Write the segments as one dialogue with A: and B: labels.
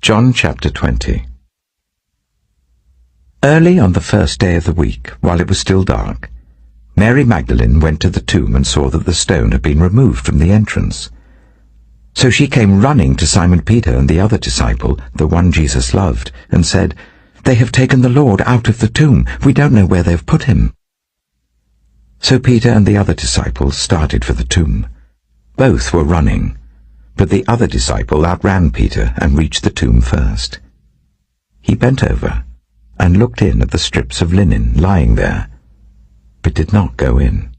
A: John chapter 20. Early on the first day of the week, while it was still dark, Mary Magdalene went to the tomb and saw that the stone had been removed from the entrance. So she came running to Simon Peter and the other disciple, the one Jesus loved, and said, "They have taken the Lord out of the tomb. We don't know where they have put him." So Peter and the other disciple started for the tomb. Both were running, but the other disciple outran Peter and reached the tomb first. He bent over and looked in at the strips of linen lying there, but did not go in.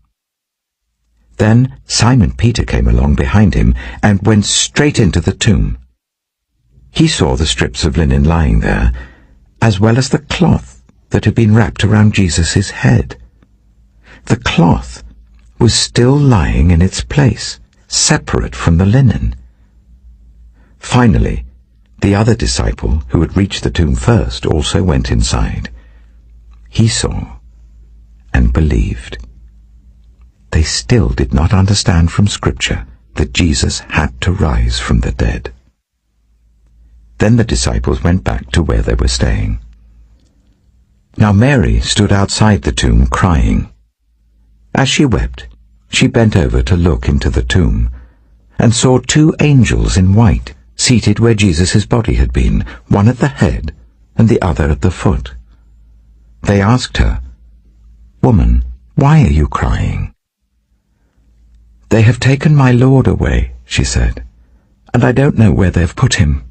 A: Then Simon Peter came along behind him and went straight into the tomb. He saw the strips of linen lying there, as well as the cloth that had been wrapped around Jesus' head. The cloth was still lying in its place, separate from the linen. Finally, the other disciple, who had reached the tomb first, also went inside. He saw and believed. They still did not understand from Scripture that Jesus had to rise from the dead. Then the disciples went back to where they were staying. Now Mary stood outside the tomb crying. As she wept, she bent over to look into the tomb, and saw two angels in white seated where Jesus' body had been, one at the head and the other at the foot. They asked her, "Woman, why are you crying?" "They have taken my Lord away," she said, "and I don't know where they have put him."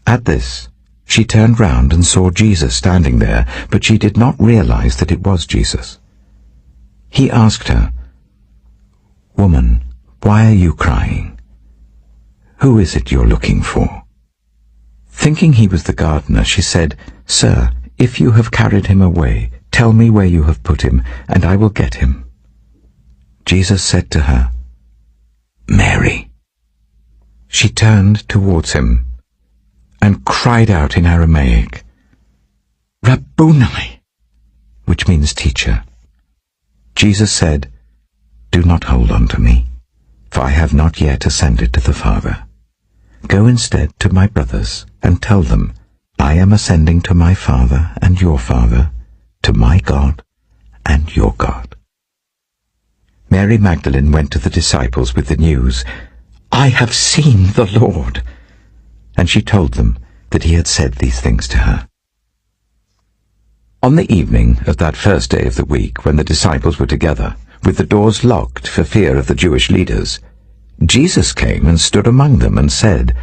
A: At this, she turned round and saw Jesus standing there, but she did not realize that it was Jesus. He asked her, "Woman, why are you crying? Who is it you're looking for?" Thinking he was the gardener, she said, "Sir, if you have carried him away, tell me where you have put him, and I will get him." Jesus said to her, "Mary." She turned towards him and cried out in Aramaic, "Rabboni," which means teacher. Jesus said, "Do not hold on to me, for I have not yet ascended to the Father. Go instead to my brothers and tell them, I am ascending to my Father and your Father, to my God and your God." Mary Magdalene went to the disciples with the news, "I have seen the Lord," and she told them that he had said these things to her. On the evening of that first day of the week, when the disciples were together, with the doors locked for fear of the Jewish leaders, Jesus came and stood among them and said,